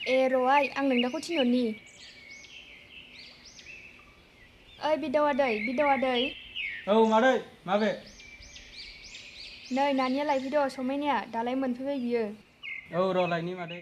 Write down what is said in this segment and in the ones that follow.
ए र'आइ आं नोंदाखौ थिनहरनि। ओइ बिदाव आदै औ मादै माबे? नै नानिया लायफैद' समायनाया दालाय मोनफैबाय बियो। औ र' लायनि मादै।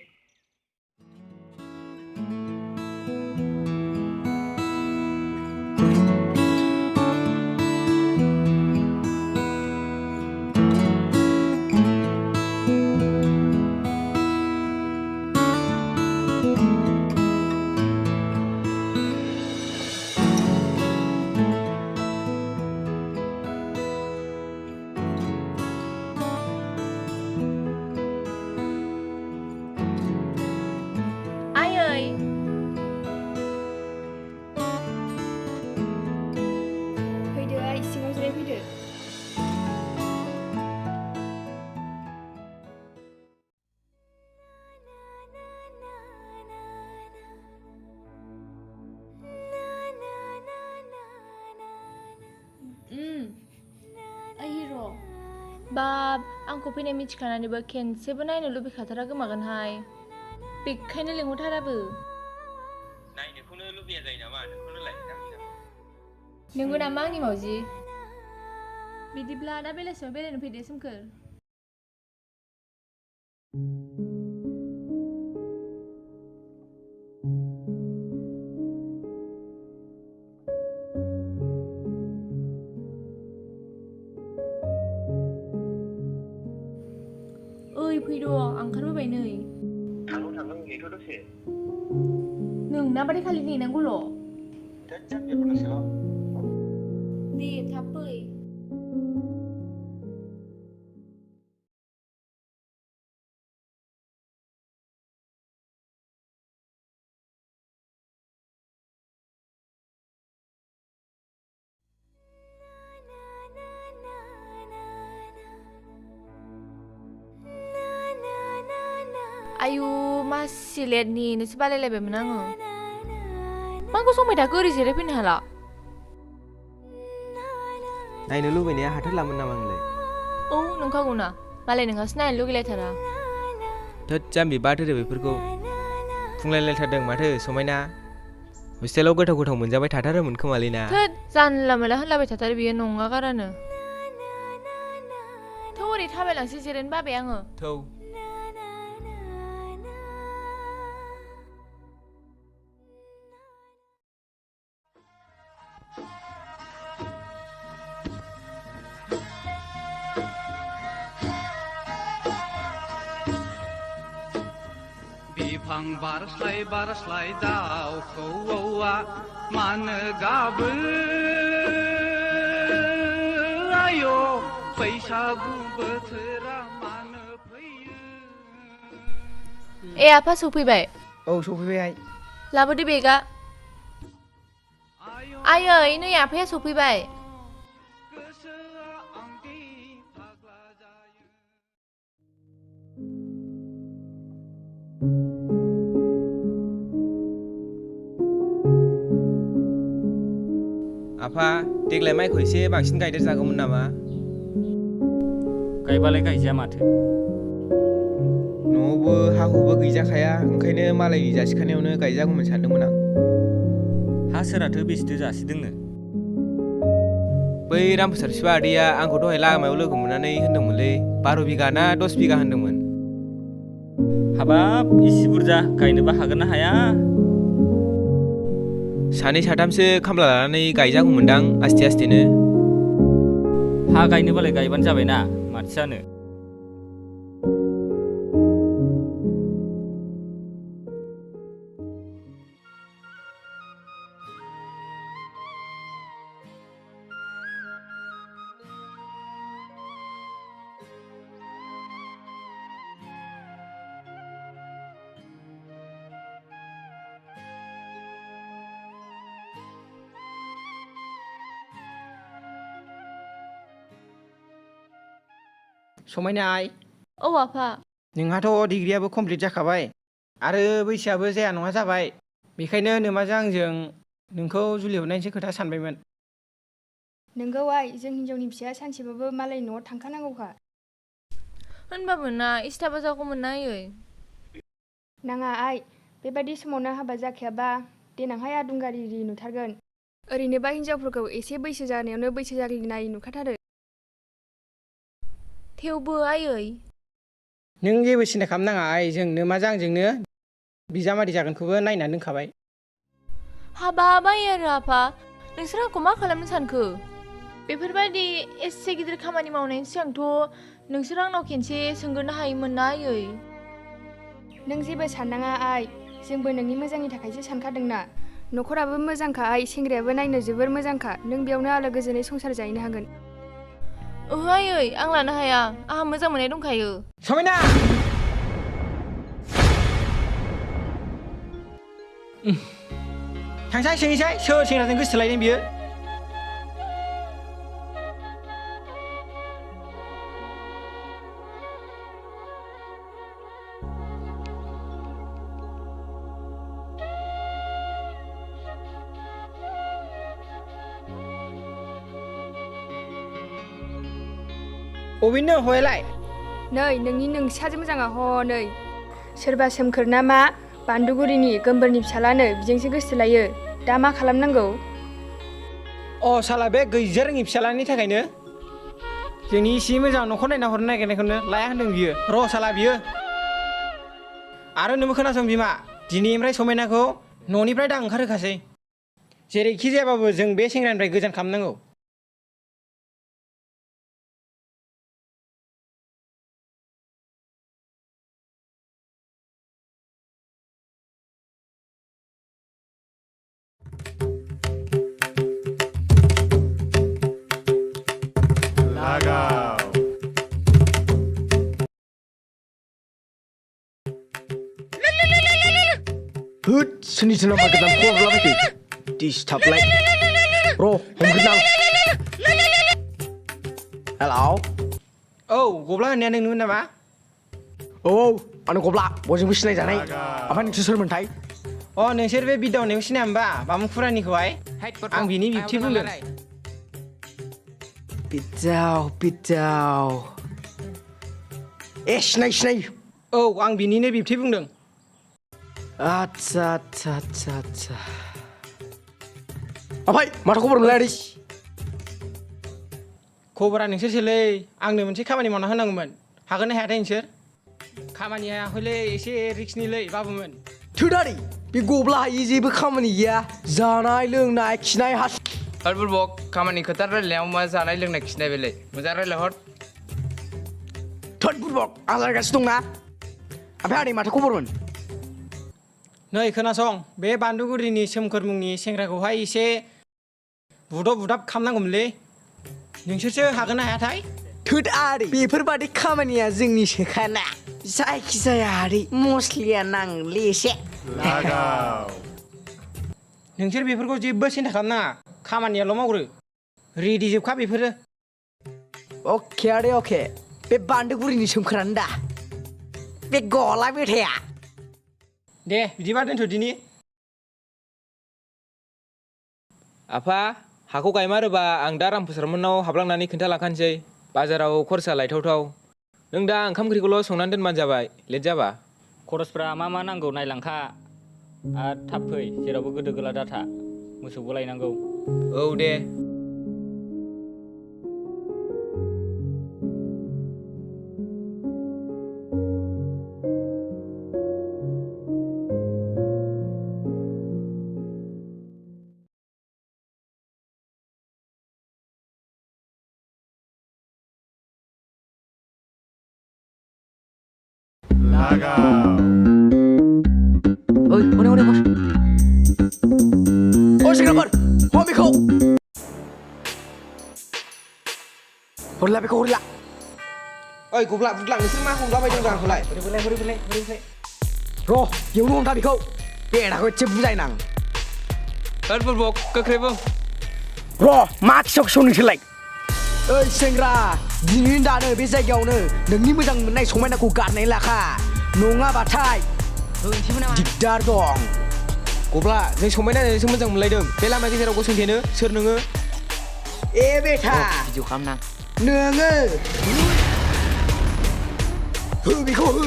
आयै फैदो आइ सिङाव जिरायफैदो। ओइ हिर' बाब आंखौ फैनाय मिथिखानानैबो खेनसेबो नायनो लुबैखाथारा गोमागोनहाय बेखायनो लिंहरथाराबो। नायनोखौनो लुबैया जायो नामा नोंखौनो लाय नोंगौ नामा आंनि मावजि? बिदिब्ला दा बेलासियाव बेरायनो फैदो सोमखोर। ओइ फैद' आं ओंखारबोबाय नै। थांगौ नेथ' दसे। नोंना बाथाय खालि नेनांगौल'। दसेल'। दे थाब फै। आयु मासि लेट नेनोसो बालायलायबायमोन आङो। माखौ संबाय थाखो ओरै जिरायफैनो हाला। नायनो लुबैनाया हाथारलामोन नामा आंलाय? औ नंखागौना मालाय नोंहासो नायनो लुगैलायथारा। थोद जाम्बि बाद होदो बेफोरखौ। फुंलायलायथारदों माथो समायना। हस्टेलाव गोथाव गोथाव मोनजाबाय थाथारोमोन खोमालै ना? थोद जानला मोनला होनलाबाय थाथारो बियो नङा गारानो। थौ ओरै थाबायलांसै जिरायनो बाबाय आङो। थौ। बिफां बारस्लाय दाउखौआ मानो गाबो आय' बैसागु बोथोरा मानो फैयो। ए आफा सफैबाय। औ सफैबाय आइ। लाबोदो बेगा। आयै नै आफाया सफैबाय। गोसोआ आंदि फाग्ला जायो। आफा देग्लाय माइखौ एसे बांसिन गायदेर जागौमोन नामा? गायबालाय गायजाया माथो। न'आवबो हा हुबो गैजाखाया ओंखायनो मालायनि जासिखानायावनो गायजागौमोन सानदोंमोन आं। हा सोराथो बेसेथो जासिदोंनो? बै रामफोसार बिफा आदैया आंखौ दहाय लामायाव लोगो मोननानै होनदोंमोनलै 12 बिगा ना 10 बिगा होनदोंमोन। हाबाब इसे बुरजा गायनोबा हागोन ना हाया? सानै साथामसो खामला लानानै गायजागौमोनदां आस्थे आस्थेनो। हा गायनोबालाय गायबानो जाबायना माथो जानो। समायना आइ। औ आफा। नोंहाथ' डिग्रियाबो कमप्लिट जाखाबाय आरो बैसोआबो जाया नङा जाबाय। बेखायनो नोमाजों आंजों नोंखौ जुलि हरनायनिसो खोथा सानबायमोन। नोंगौ आइ जों हिनजावनि फिसाया सानसेबाबो मालायनि न'आव थांखानांगौखा। होनबाबो ना इसे थाबा जागौमोन ना आयै। नाङा आइ बेबादि समावनो हाबा जाखायाबा देनांहाय आदुंगारि नुथारगोन। ओरैनोबा हिनजावफोरखौ एसे बैसो जानायावनो बैसो जाग्लिनाय नुखाथारो। थेवबो आयै नों जेबो सिन्था खालामनाङा आइ, जोंनो मा जांजोंनो बिजामादै जागोनखौबो नायनानै दोनखाबाय। हाबाबाय आरो आफा, नोंसोर आंखौ मा खालामनो सानखो? बेफोरबायदि एसे गिदिर खामानि मावनायनि सिगांथ' नोंसोर आंनाव खेनसे सोंग्रोनो हायोमोन ना आयै। नों जेबो साननाङा आइ, जोंबो नोंनि मोजांनि थाखायसो सानखादोंना। न'खराबो मोजांखा आइ, सेंग्रायाबो नायनो जोबोर मोजांखा। नों बेयावनो आलो गोजोनै संसार जाहैनो हागोन। ओहो आयै, आं लानो हाया, आंहा मोजां मोननाय दंखायो। समायना थांसाय सोंहैसाय सोर सेंग्राजों गोसो थोलायदों बियो। अबेनो हयलाय? नै नोंनि नोंसाजो मोजाङा हनै सोरबा सोमखोर ना मा बान्दुगुरिनि गोमबोरनि फिसालानो बिजोंसो गोसो थोलायो। दा मा खालामनांगौ? अ साला बे गैजा रोङि फिसालानि थाखायनो जोंनि इसे मोजां न'खर नायना हरनो नागिरनायखौनो लाया होनदों बियो। र' साला बियो। आरो नोंबो खोनासं बिमा, दिनैनिफ्राय समायनाखौ न'निफ्राय दा ओंखारहोखासै। जेरैखि जायाबाबो जों बे सेंग्रानिफ्राय गोजान खालामनांगौ। होद सोरनिथो नाम्बार गोदान कल हरलाबायखो डिस्टार्बलाय र' हमगोन आं। हेलौ औ गब्ला होननाया नोंनोमोन नामा? औ आंनो गब्ला बयजोंबो सिनायजानाय। ओमफ्राय नोंसोर सोरमोनथाय? अ नोंसोर बे बिदाव होननायखौ सिनाया होमबा बामुखुरानिखौहाय? आं बिनि बिबथै बुंदों। बिदाव ए सिनाय औ आं बिनिनो बिबथै बुंदों। आच्छा ओमफ्राय माथो खबर मोनलाय आदै? खबरा नोंसोरसोलै, आंनो मोनसे खामानि मावना होनांगौमोन। हागोन ना हायाथाय नोंसोर? खामानिया हयलै एसे रिक्सनिलै बाबुमोन। थोद आदै, बे गब्ला हायि जेबो खामानि गैया। जानाय लोंनाय खिनाय हासु हर बुरबक, खामानि खोथा रायलायनायाव मा जानाय लोंनाय खिनाय बेलाय? मोजां रायलायहर। थोद बुरबक, आं रायगासिनो दंना। ओमफ्राय आदै माथो खबरमोन? नै खोनासं, बे बान्दुगुरिनि सोमखोर मुंनि सेंग्राखौहाय एसे बुदब बुदाब खालामनांगौमोनलै। नोंसोरसो हागोन ना हायाथाय? थोद आदै, बेफोरबादि खामानिया जोंनि सोखाना। जायखिजाया आदै मस्लिया नांगोनलै एसे। नोंसोर बेफोरखौ जेबो सिन्था खालामनाङा, खामानियाल' मावग्रो। रेडि जोबखा बेफोरो। अके आदै अके, बे बान्दोगुरिनि सोमखोरानो दा बे गला बेथाया। दे बिदिबा दोनथ'दिनि। आफा, हाखौ गायमारोबा आं दा रामप्रसादमोननाव हाबलांनानै खोन्थालांखानोसै। बाजाराव खरसा लायथावथाव। नों दा ओंखाम ओंख्रिखौल' संनानै दोनबानो जाबाय, लेट जाबा। खरसफ्रा मा मा नांगौ नायलांखा। आरो थाब फै, जेरावबो गोदो गोला दाथा, मोसौबो लायनांगौ। औ दे। ओइ हनै हर ओ सेंग्राफोर हम बेखौ हरला बेखौ हरला। ओइ गब्ला बुदला, नोंसोर मा हमलाबायदों आंखौलाय? र' बेयावनो हमथा बेखौ, बेराखौ एसे बुजायनां। हर बुरबक, गोख्रै बुं। र' मा खिसाव नोंसोरलाय? ओइ सेंग्रा, दिनैनो दानो बे जायगायावनो नोंनि मोजां मोननाय समायनाखौ गारनानै लाखा, नङाबाथाय दिगदार दं। गब्ला, जों समायनानैसो मोजां मोनलायदों। बे लामा गेजेराव गसंथेनो सोर नोङो? ए बेथा भिडिअ खालामनां। नोङो हो बेखौ हो।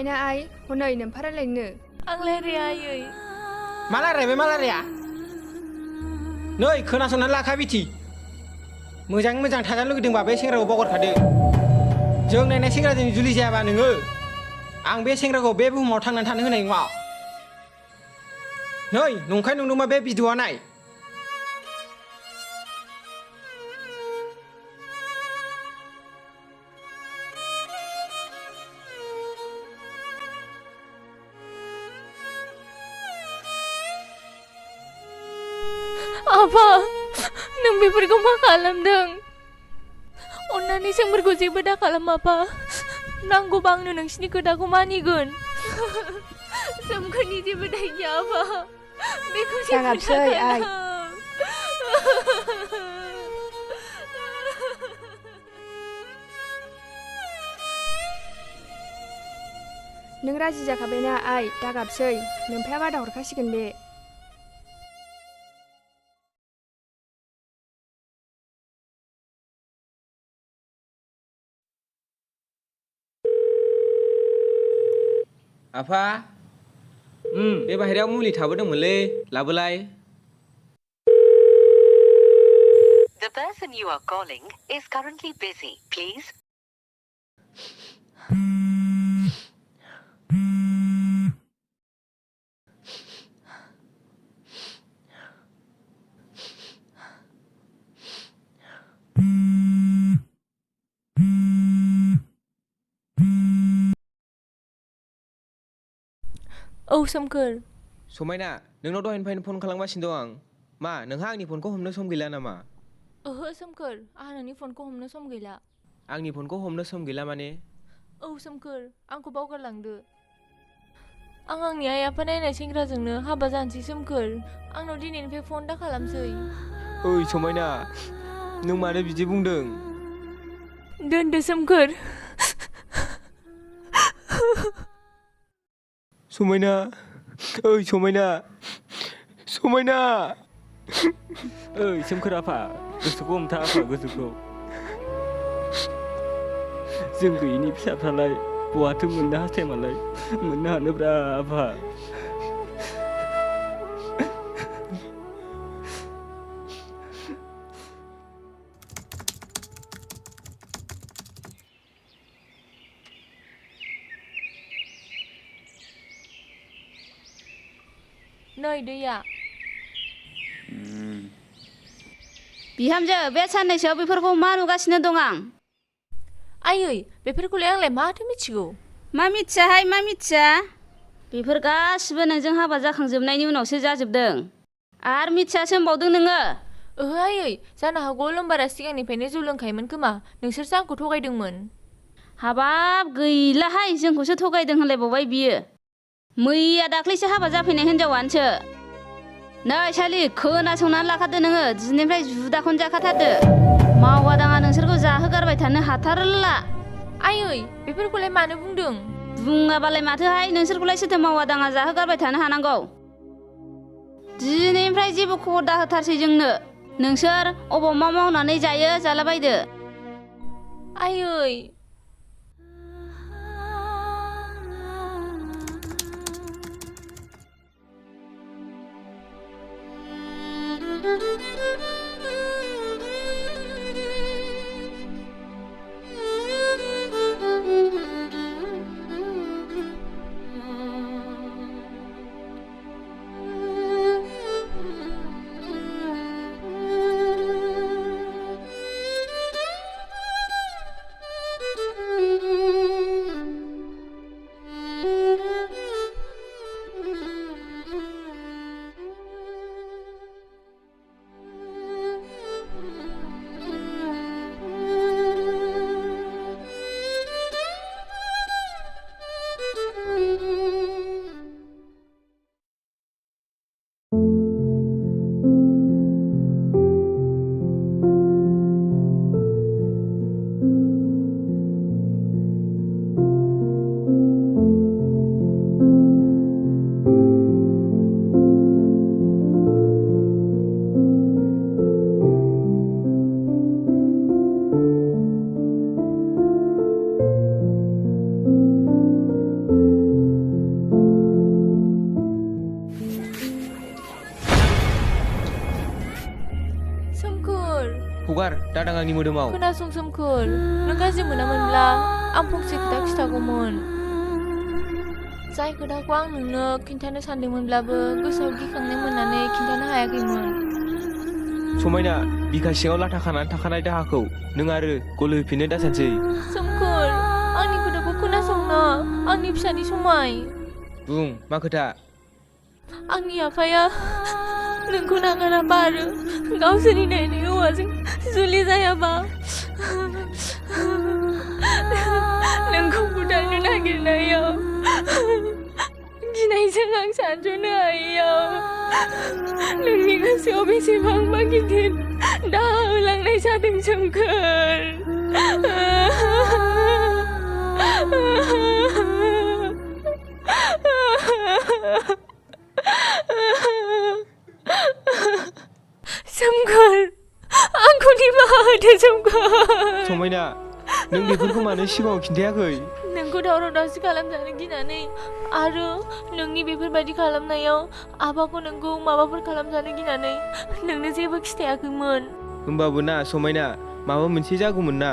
जाखाबायना आइ हनै नोमफा रायलायनो आं रायलाया आयै मा रायलायबाय मा रायलाया नै खोनासंनानै लाखा बिथि मोजाङै मोजां थाजानो लुगैदोंबा बे सेंग्राखौ बावगारखादो जों नायनाय सेंग्राजों जुलि जायाबा नोङो आं बे सेंग्राखौ बे बुहुमाव थांनानै थानो होनाय नङा नै नंखाय नंदोंबा बे भिडिअ'आ नाय आफा नों बेफोरखौ मा खालामदों अन्नानै जोंफोरखौ जेबो दा खालाम आफा नांगौबा आंनो नोंसिनि खोथाखौ मानिगोन सोमखोरनि जेबो दाय गैया आफा बेखौ जेबो दागाबसै, आइ। दाखालाम नों राजि जाखाबायना आइ दागाबसै नोमफाया बादा हरखासिगोन बे आफा बे बाहेरायाव मुलि थाबोदोंमोनलै लाबोलाय The person you are calling is currently busy. Please. औ सोमखोर समायना नोंनाव दहायनिफ्रायनो फन खालामगासिनो दं आं मा नोंहा आंनि फनखौ हमनो सम गैला नामा ओहो सोमखोर आंहा नोंनि फनखौ हमनो सम गैला आंनि फनखौ हमनो सम गैला माने औ सोमखोर आंखौ बावगारलांदो आं आंनि आइ आफा नायनाय सेंग्राजोंनो हाबा जानोसै सोमखोर आंनाव दिनैनिफ्राय फन दा खालामसै ओइ समायना नों मानो बिदि बुंदों दोनदो सोमखोर समायना ओइ समायना समायना ओइ सोमखोर आफा गोसोखौ हमथा आफा गोसोखौ जों गैयिनि फिसाफ्रालाय बहाथो मोननो हास्थायमालाय मोननो हानोब्रा आफा नै दैया बिहामजो बे साननैसोआव बेफोरखौ मा नुगासिनो दं आं आयै बेफोरखौलाय आंलाय माथो मिथिगौ मा मिथियाहाय मा मिथिया बेफोर गासिबो नोंजों हाबा जाखांजोबनायनि उनावसो जाजोबदों आरो मिथियासो होनबावदों नोङो ओहो आयै जानो हागौ लम्बारा सिगांनिफ्रायनो जौ लोंखायोमोन खोमा नोंसोरसो आंखौ थगायदोंमोन हाबाब गैलाहाय जोंखौसो थगायदों होनलायबावबाय बियो मैया दाख्लैसो हाबा जाफैनाय हिनजावानोसो नै सालि खोनासंनानै लाखादो नोङो दिनैनिफ्राय जुदाखौनो जाखाथारदो मावा दाङा नोंसोरखौ जाहोगारबाय थानो हाथारला आयै बेफोरखौलाय मानो बुंदों बुङाबालाय माथोहाय नोंसोरखौलाय सोरथो मावा दाङा जाहोगारबाय थानो हानांगौ दिनैनिफ्राय जेबो खबर दाहोथारसै जोंनो नोंसोर अबाव मा मावनानै जायो जालाबायदो आयै हांखौ गार दादां आंनि मोदोमाव खोनासं सोमखोर नों गाज्रि मोनामोनब्ला आं फंसे खोथा खिथागौमोन जाय खोथाखौ आं नोंनो खिन्थानो सानदोंमोनब्लाबो गोसोआव गिखांनाय मोननानै खिन्थानो हायाखैमोन समायना बिखा सिङाव लाथा खानानै थाखानाय दाहाखौ नों आरो गले होफिननो दासानसै सोमखोर आंनि खोथाखौ खोनासंना आंनि फिसानि समाय बुं मा खोथा आंनि आफाया नोंखौ नागाराबा आरो गावसोरनि नायनाय हौवाजों जुलि जायाबा नोंखौ बुथारनो नागिरनायाव गिनायजों आं सानस'नो हायैयाव नोंनि गोसोआव बेसेबांबा गिदिर दाहा होलांनाय जादों सोमखोर सोमखोर आंखौ निमाहा होदो सोमखोर समायना नों बेफोरखौ मानो सिगाङाव खिन्थायाखै नोंखौ दावराव दावसि खालामजानो गिनानै आरो नोंनि बेफोरबायदि खालामनायाव आफाखौ नोंखौ माबाफोर खालामजानो गिनानै नोंनो जेबो खिथायाखैमोन होमबाबो ना समायना माबा मोनसे जागौमोन ना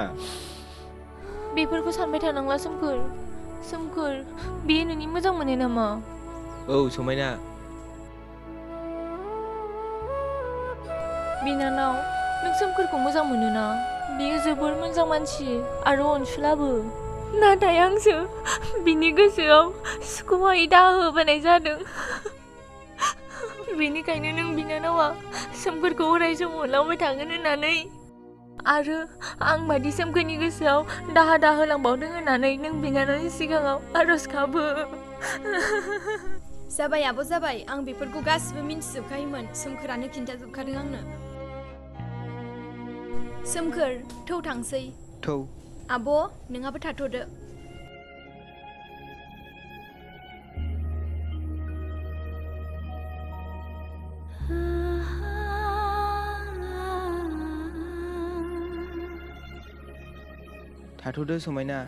बेफोरखौ सानबाय थानांला सोमखोर सोमखोर बेयो नोंनि मोजां मोनो नामा औ समायना बिनानाव नों सोमखोरखौ मोजां मोनो ना बियो जोबोर मोजां मानसि आरो अनसुलाबो नाथाय आंसो बिनि गोसोआव सुखुहायै दाहा होबोनाय जादों बेनिखायनो नों बिनानावा सोमखोरखौ अराय सम अनलांबाय थागोन होननानै आरो आं बादि सोमखोरनि गोसोआव दाहा दाहोलांबावदों होननानै नों बिनानावनि सिगाङाव आरज गाबो जाबाय आब' जाबाय आं बेफोरखौ गासिबो मिन्थिजोबखायोमोन सोमखोरानो खिन्थाजोबखादों आंनो सोमखोर थौ थांसै थौ आब' नोंहाबो थाथ'दो थाथ'दो समायना